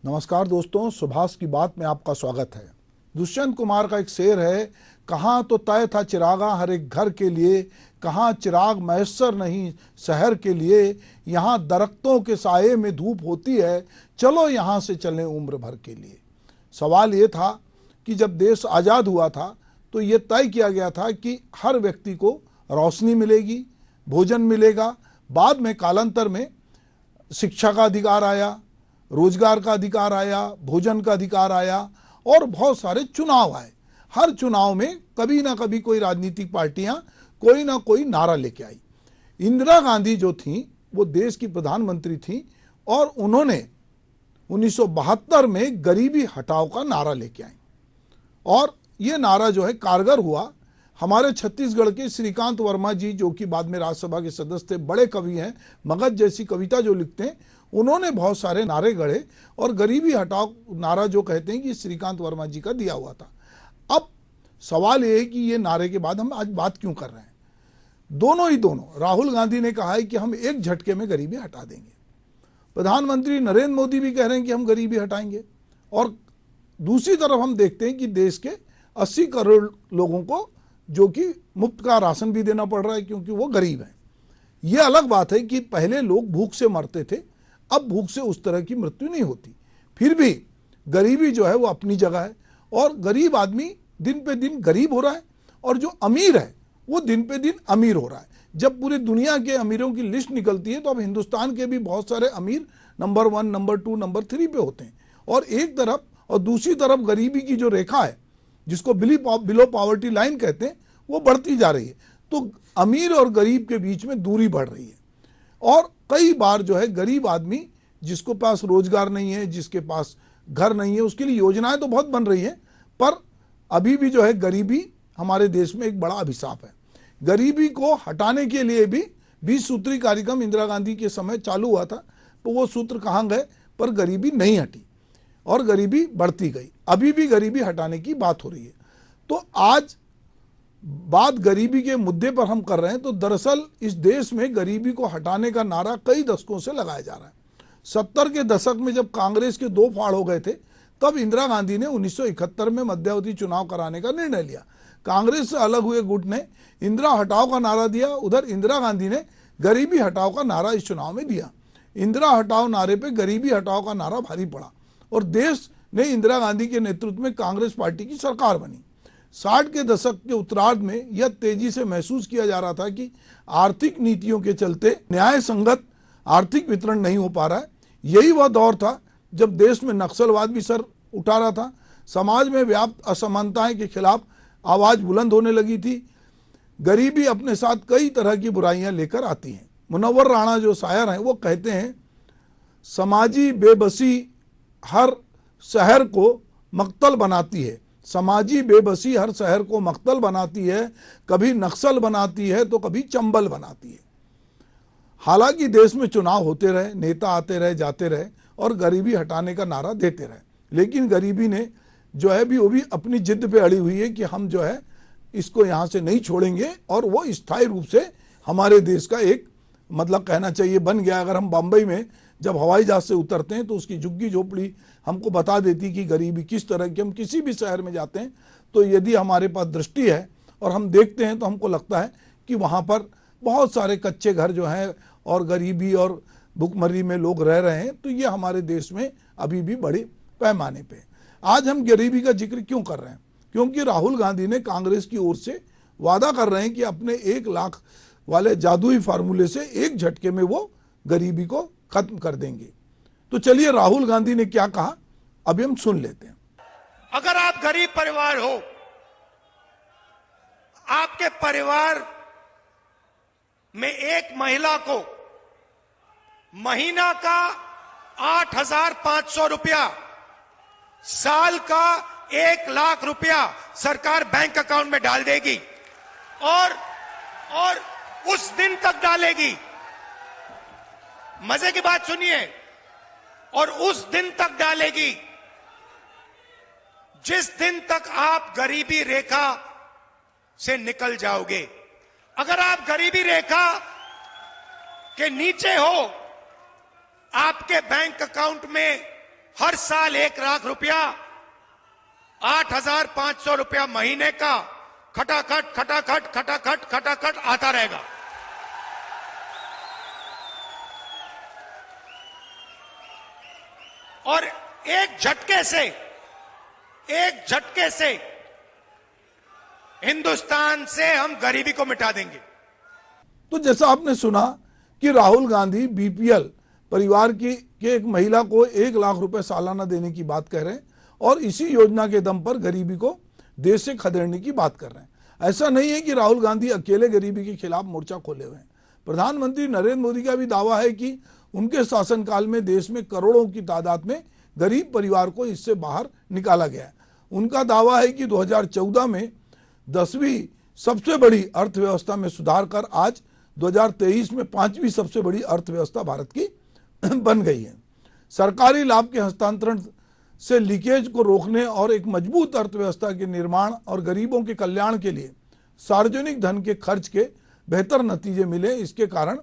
नमस्कार दोस्तों, सुभाष की बात में आपका स्वागत है। दुष्यंत कुमार का एक शेर है, कहाँ तो तय था चिरागा हर एक घर के लिए, कहाँ चिराग मैसर नहीं शहर के लिए, यहाँ दरख्तों के साये में धूप होती है, चलो यहाँ से चलें उम्र भर के लिए। सवाल ये था कि जब देश आज़ाद हुआ था तो ये तय किया गया था कि हर व्यक्ति को रोशनी मिलेगी, भोजन मिलेगा। बाद में कालांतर में शिक्षा का अधिकार आया, रोजगार का अधिकार आया, भोजन का अधिकार आया और बहुत सारे चुनाव आए। हर चुनाव में कभी ना कभी कोई राजनीतिक पार्टियां कोई ना कोई नारा लेके आई। इंदिरा गांधी जो थी वो देश की प्रधानमंत्री थी और उन्होंने 1972 में गरीबी हटाओ का नारा लेके आई और ये नारा जो है कारगर हुआ। हमारे छत्तीसगढ़ के श्रीकांत वर्मा जी, जो कि बाद में राज्यसभा के सदस्य थे, बड़े कवि हैं, मगध जैसी कविता जो लिखते हैं, उन्होंने बहुत सारे नारे गढ़े और गरीबी हटाओ नारा जो कहते हैं कि श्रीकांत वर्मा जी का दिया हुआ था। अब सवाल ये है कि ये नारे के बाद हम आज बात क्यों कर रहे हैं। दोनों राहुल गांधी ने कहा है कि हम एक झटके में गरीबी हटा देंगे, प्रधानमंत्री नरेंद्र मोदी भी कह रहे हैं कि हम गरीबी हटाएंगे, और दूसरी तरफ हम देखते हैं कि देश के 80 करोड़ लोगों को जो कि मुफ्त का राशन भी देना पड़ रहा है क्योंकि वो गरीब हैं। ये अलग बात है कि पहले लोग भूख से मरते थे, अब भूख से उस तरह की मृत्यु नहीं होती। फिर भी गरीबी जो है वो अपनी जगह है और गरीब आदमी दिन पे दिन गरीब हो रहा है और जो अमीर है वो दिन पे दिन अमीर हो रहा है। जब पूरी दुनिया के अमीरों की लिस्ट निकलती है तो अब हिंदुस्तान के भी बहुत सारे अमीर नंबर 1, नंबर 2, नंबर 3 पे होते हैं और एक तरफ और दूसरी तरफ गरीबी की जो रेखा है जिसको बिलो पावर्टी लाइन कहते हैं वो बढ़ती जा रही है। तो अमीर और गरीब के बीच में दूरी बढ़ रही है और कई बार जो है गरीब आदमी जिसको पास रोजगार नहीं है, जिसके पास घर नहीं है, उसके लिए योजनाएं तो बहुत बन रही हैं, पर अभी भी जो है गरीबी हमारे देश में एक बड़ा अभिशाप है। गरीबी को हटाने के लिए भी 20 सूत्री कार्यक्रम इंदिरा गांधी के समय चालू हुआ था, तो वो सूत्र कहाँ गए, पर गरीबी नहीं हटी और गरीबी बढ़ती गई। अभी भी गरीबी हटाने की बात हो रही है। तो आज बात गरीबी के मुद्दे पर हम कर रहे हैं, तो दरअसल इस देश में गरीबी को हटाने का नारा कई दशकों से लगाया जा रहा है। 70 के दशक में जब कांग्रेस के 2 फाड़ हो गए थे, तब इंदिरा गांधी ने 1971 में मध्यावधि चुनाव कराने का निर्णय लिया। कांग्रेस से अलग हुए गुट ने इंदिरा हटाओ का नारा दिया, उधर इंदिरा गांधी ने गरीबी हटाओ का नारा इस चुनाव में दिया। इंदिरा हटाओ नारे पर गरीबी हटाओ का नारा भारी पड़ा और देश ने इंदिरा गांधी के नेतृत्व में कांग्रेस पार्टी की सरकार बनी। 60 के दशक के उत्तरार्ध में यह तेजी से महसूस किया जा रहा था कि आर्थिक नीतियों के चलते न्याय संगत आर्थिक वितरण नहीं हो पा रहा है। यही वह दौर था जब देश में नक्सलवाद भी सर उठा रहा था, समाज में व्याप्त असमानताएं के खिलाफ आवाज बुलंद होने लगी थी। गरीबी अपने साथ कई तरह की बुराइयां लेकर आती हैं। मुनव्वर राणा जो शायर हैं वो कहते हैं, समाजी बेबसी हर शहर को मक्तल बनाती है, समाजी बेबसी हर शहर को मक्तल बनाती है, कभी नक्सल बनाती है तो कभी चंबल बनाती है। हालांकि देश में चुनाव होते रहे, नेता आते रहे जाते रहे और गरीबी हटाने का नारा देते रहे, लेकिन गरीबी ने जो है भी वो भी अपनी जिद पे अड़ी हुई है कि हम जो है इसको यहाँ से नहीं छोड़ेंगे और वो स्थायी रूप से हमारे देश का एक मतलब कहना चाहिए बन गया। अगर हम बम्बई में जब हवाई जहाज से उतरते हैं तो उसकी झुग्गी झोपड़ी हमको बता देती कि गरीबी किस तरह की। हम किसी भी शहर में जाते हैं तो यदि हमारे पास दृष्टि है और हम देखते हैं तो हमको लगता है कि वहाँ पर बहुत सारे कच्चे घर जो हैं और गरीबी और भुखमरी में लोग रह रहे हैं। तो ये हमारे देश में अभी भी बड़े पैमाने पे। आज हम गरीबी का जिक्र क्यों कर रहे हैं? क्योंकि राहुल गांधी ने कांग्रेस की ओर से वादा कर रहे हैं कि अपने 1 लाख वाले जादुई फार्मूले से एक झटके में वो गरीबी को खत्म कर देंगे। तो चलिए राहुल गांधी ने क्या कहा अभी हम सुन लेते हैं। अगर आप गरीब परिवार हो, आपके परिवार में एक महिला को महीना का 8,500 रुपया, साल का 1 लाख रुपया सरकार बैंक अकाउंट में डाल देगी और उस दिन तक डालेगी। मजे की बात सुनिए, और उस दिन तक डालेगी जिस दिन तक आप गरीबी रेखा से निकल जाओगे। अगर आप गरीबी रेखा के नीचे हो, आपके बैंक अकाउंट में हर साल 1 लाख रुपया, 8,500 रुपया महीने का खटाखट खटाखट खटाखट खटाखट आता रहेगा। और एक झटके से हिंदुस्तान से हम गरीबी को मिटा देंगे। तो जैसा आपने सुना कि राहुल गांधी बीपीएल परिवार की एक महिला को 1 लाख रुपए सालाना देने की बात कह रहे हैं और इसी योजना के दम पर गरीबी को देश से खदेड़ने की बात कर रहे हैं। ऐसा नहीं है कि राहुल गांधी अकेले गरीबी के खिलाफ मोर्चा खोले हुए हैं। प्रधानमंत्री नरेंद्र मोदी का भी दावा है कि उनके शासनकाल में देश में करोड़ों की तादाद में गरीब परिवार को इससे बाहर निकाला गया है। उनका दावा है कि 2014 में 10वीं सबसे बड़ी अर्थव्यवस्था में सुधार कर आज 2023 में 5वीं सबसे बड़ी अर्थव्यवस्था भारत की बन गई है। सरकारी लाभ के हस्तांतरण से लीकेज को रोकने और एक मजबूत अर्थव्यवस्था के निर्माण और गरीबों के कल्याण के लिए सार्वजनिक धन के खर्च के बेहतर नतीजे मिले। इसके कारण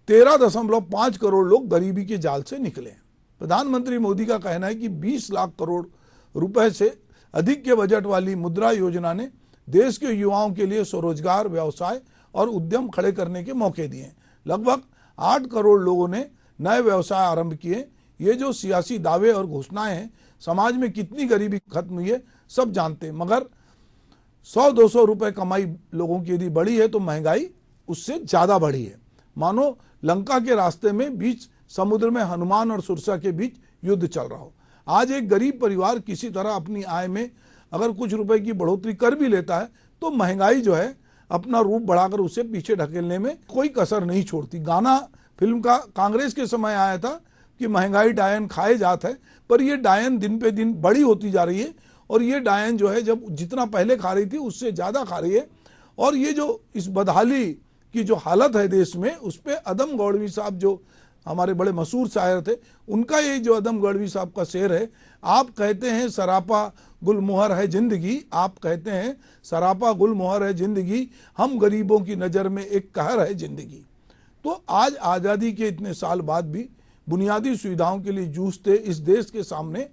13.5 करोड़ लोग गरीबी के जाल से निकले। प्रधानमंत्री मोदी का कहना है कि 20 लाख करोड़ रुपए से अधिक के बजट वाली मुद्रा योजना ने देश के युवाओं के लिए स्वरोजगार, व्यवसाय और उद्यम खड़े करने के मौके दिए। लगभग 8 करोड़ लोगों ने नए व्यवसाय आरंभ किए। ये जो सियासी दावे और घोषणाएं हैं, समाज में कितनी गरीबी खत्म हुई है सब जानते हैं, मगर 100-200 रुपए कमाई लोगों की यदि बढ़ी है तो महंगाई उससे ज्यादा बढ़ी है। मानो लंका के रास्ते में बीच समुद्र में हनुमान और सुरसा के बीच युद्ध चल रहा हो। आज एक गरीब परिवार किसी तरह अपनी आय में अगर कुछ रुपए की बढ़ोतरी कर भी लेता है तो महंगाई जो है अपना रूप बढ़ाकर उसे पीछे ढकेलने में कोई कसर नहीं छोड़ती। गाना फिल्म का कांग्रेस के समय आया था कि महंगाई डायन खाए जात है, पर यह डायन दिन पे दिन बड़ी होती जा रही है और ये डायन जो है जब जितना पहले खा रही थी उससे ज्यादा खा रही है। और ये जो इस बदहाली की जो हालत है देश में, उस पर अदम गौड़वी साहब जो हमारे बड़े मशहूर शायर थे, उनका ये जो अदम गढ़वी साहब का शेर है, आप कहते हैं सरापा गुलमोहर है जिंदगी, आप कहते हैं सरापा गुलमोहर है जिंदगी, हम गरीबों की नज़र में एक कहर है जिंदगी। तो आज आज़ादी के इतने साल बाद भी बुनियादी सुविधाओं के लिए जूझते इस देश के सामने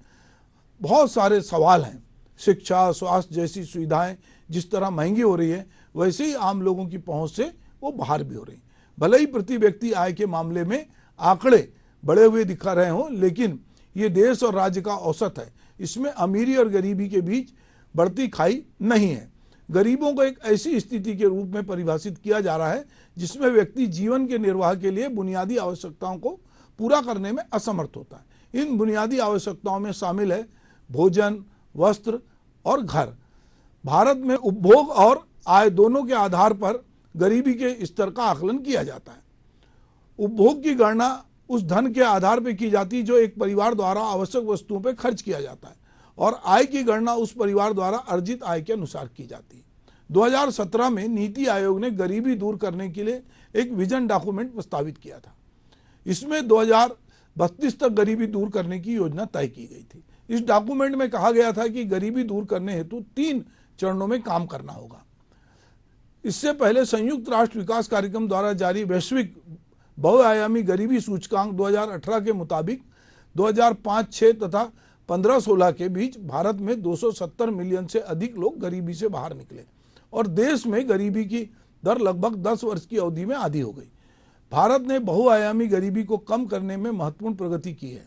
बहुत सारे सवाल हैं। शिक्षा, स्वास्थ्य जैसी सुविधाएं जिस तरह महंगी हो रही है, वैसे ही आम लोगों की पहुंच से वो बाहर भी हो रही। भले ही प्रति व्यक्ति आय के मामले में आंकड़े बढ़े हुए दिखा रहे हों, लेकिन ये देश और राज्य का औसत है। इसमें अमीरी और गरीबी के बीच बढ़ती खाई नहीं है। गरीबों को एक ऐसी स्थिति के रूप में परिभाषित किया जा रहा है जिसमें व्यक्ति जीवन के निर्वाह के लिए बुनियादी आवश्यकताओं को पूरा करने में असमर्थ होता है। इन बुनियादी आवश्यकताओं में शामिल है भोजन, वस्त्र और घर। भारत में उपभोग और आय दोनों के आधार पर गरीबी के स्तर का आकलन किया जाता है। उपभोग की गणना उस धन के आधार पर की जाती है जो एक परिवार द्वारा आवश्यक वस्तुओं पर खर्च किया जाता है, और आय की गणना उस परिवार द्वारा अर्जित आय के अनुसार की जाती है। 2017 में नीति आयोग ने गरीबी दूर करने के लिए एक विजन डॉक्यूमेंट प्रस्तावित किया था। इसमें 2032 तक गरीबी दूर करने की योजना तय की गई थी। इस डॉक्यूमेंट में कहा गया था कि गरीबी दूर करने हेतु 3 चरणों में काम करना होगा। इससे पहले संयुक्त राष्ट्र विकास कार्यक्रम द्वारा जारी वैश्विक बहुआयामी गरीबी सूचकांक 2018 के मुताबिक 2005-06 तथा 15-16 के बीच भारत में 270 मिलियन से अधिक लोग गरीबी से बाहर निकले और देश में गरीबी की दर लगभग 10 वर्ष की अवधि में आधी हो गई। भारत ने बहुआयामी गरीबी को कम करने में महत्वपूर्ण प्रगति की है।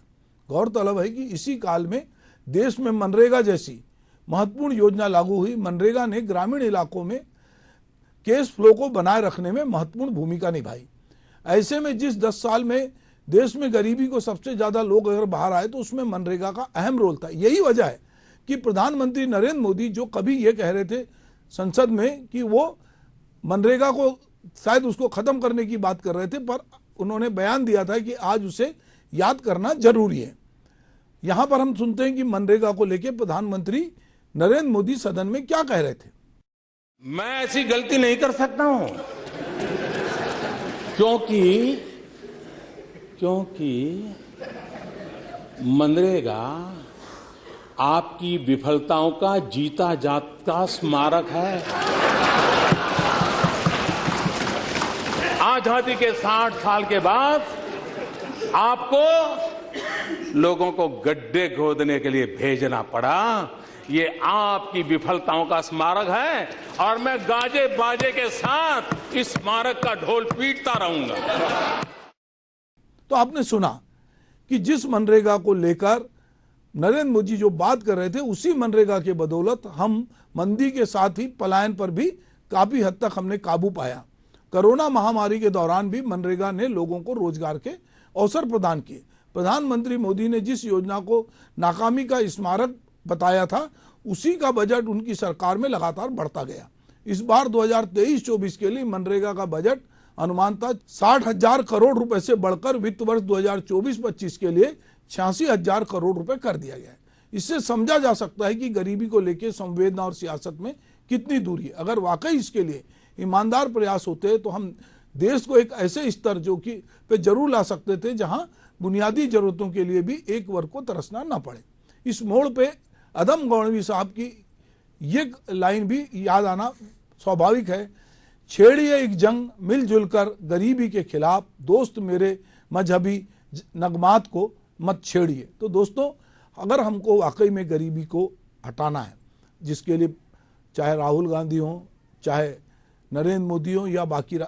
गौरतलब है कि इसी काल में देश में मनरेगा जैसी महत्वपूर्ण योजना लागू हुई। मनरेगा ने ग्रामीण इलाकों में कैश फ्लो को बनाए रखने में महत्वपूर्ण भूमिका निभाई। ऐसे में जिस 10 साल में देश में गरीबी को सबसे ज्यादा लोग अगर बाहर आए तो उसमें मनरेगा का अहम रोल था। यही वजह है कि प्रधानमंत्री नरेंद्र मोदी जो कभी ये कह रहे थे संसद में कि वो मनरेगा को शायद उसको खत्म करने की बात कर रहे थे, पर उन्होंने बयान दिया था कि आज उसे याद करना जरूरी है। यहां पर हम सुनते हैं कि मनरेगा को लेकर प्रधानमंत्री नरेंद्र मोदी सदन में क्या कह रहे थे। मैं ऐसी गलती नहीं कर सकता हूं क्योंकि मनरेगा आपकी विफलताओं का जीता जागता स्मारक है। आजादी के 60 साल के बाद आपको लोगों को गड्ढे खोदने के लिए भेजना पड़ा, ये आपकी विफलताओं का स्मारक है और मैं गाजे बाजे के साथ इस स्मारक का ढोल पीटता रहूंगा। तो आपने सुना कि जिस मनरेगा को लेकर नरेंद्र मोदी जो बात कर रहे थे, उसी मनरेगा के बदौलत हम मंदी के साथ ही पलायन पर भी काफी हद तक हमने काबू पाया। कोरोना महामारी के दौरान भी मनरेगा ने लोगों को रोजगार के अवसर प्रदान किए। प्रधानमंत्री मोदी ने जिस योजना को नाकामी का स्मारक बताया था, उसी का बजट उनकी सरकार में लगातार बढ़ता गया। इस बार 2023-24 के लिए मनरेगा का बजट अनुमानतः 60,000 करोड़ रुपए से बढ़कर वित्त वर्ष 2024-25 के लिए 86,000 करोड़ रुपए कर दिया गया है। इससे समझा जा सकता है कि गरीबी को लेकर संवेदना और सियासत में कितनी दूरी है। अगर वाकई इसके लिए ईमानदार प्रयास होते तो हम देश को एक ऐसे स्तर जो कि पे जरूर ला सकते थे जहां बुनियादी जरूरतों के लिए भी एक वर्ग को तरसना ना पड़े। इस मोड़ पे अदम गौड़वी साहब की ये लाइन भी याद आना स्वाभाविक है। छेड़िए एक जंग मिलजुल कर गरीबी के खिलाफ, दोस्त मेरे मजहबी नगमात को मत छेड़िए। तो दोस्तों, अगर हमको वाकई में गरीबी को हटाना है, जिसके लिए चाहे राहुल गांधी हो, चाहे नरेंद्र मोदी हो या बाकी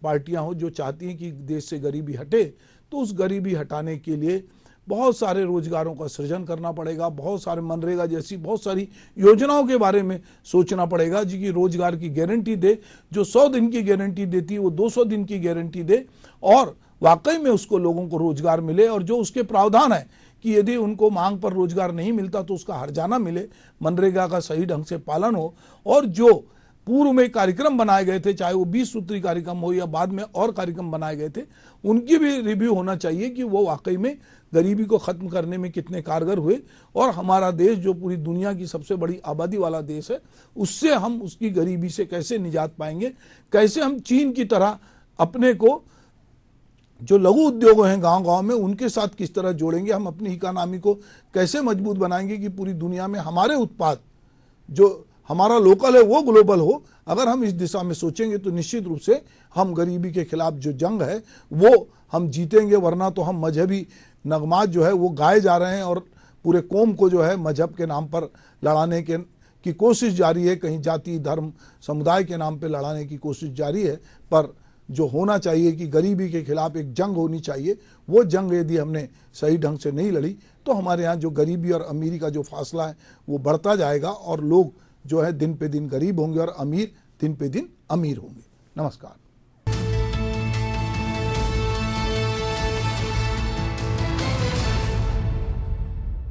पार्टियां हो जो चाहती हैं कि देश से गरीबी हटे, तो उस गरीबी हटाने के लिए बहुत सारे रोजगारों का सृजन करना पड़ेगा। बहुत सारे मनरेगा जैसी बहुत सारी योजनाओं के बारे में सोचना पड़ेगा जी कि रोजगार की गारंटी दे, जो 100 दिन की गारंटी देती है वो 200 दिन की गारंटी दे और वाकई में उसको लोगों को रोजगार मिले। और जो उसके प्रावधान है कि यदि उनको मांग पर रोजगार नहीं मिलता तो उसका हर्जाना मिले, मनरेगा का सही ढंग से पालन हो। और जो पूर्व में कार्यक्रम बनाए गए थे, चाहे वो 20 सूत्री कार्यक्रम हो या बाद में और कार्यक्रम बनाए गए थे, उनकी भी रिव्यू होना चाहिए कि वो वाकई में गरीबी को खत्म करने में कितने कारगर हुए। और हमारा देश जो पूरी दुनिया की सबसे बड़ी आबादी वाला देश है, उससे हम उसकी गरीबी से कैसे निजात पाएंगे, कैसे हम चीन की तरह अपने को जो लघु उद्योग हैं गांव-गांव में उनके साथ किस तरह जोड़ेंगे, हम अपनी इकोनॉमी को कैसे मजबूत बनाएंगे कि पूरी दुनिया में हमारे उत्पाद जो हमारा लोकल है वो ग्लोबल हो। अगर हम इस दिशा में सोचेंगे तो निश्चित रूप से हम गरीबी के खिलाफ जो जंग है वो हम जीतेंगे। वरना तो हम मजहबी नगमात जो है वो गाए जा रहे हैं और पूरे कौम को जो है मजहब के नाम पर लड़ाने की कोशिश जारी है, कहीं जाति धर्म समुदाय के नाम पर लड़ाने की कोशिश जारी है। पर जो होना चाहिए कि गरीबी के खिलाफ एक जंग होनी चाहिए, वो जंग यदि हमने सही ढंग से नहीं लड़ी तो हमारे यहाँ जो गरीबी और अमीरी का जो फासला है वो बढ़ता जाएगा और लोग जो है दिन पे दिन गरीब होंगे और अमीर दिन पे दिन अमीर होंगे। नमस्कार।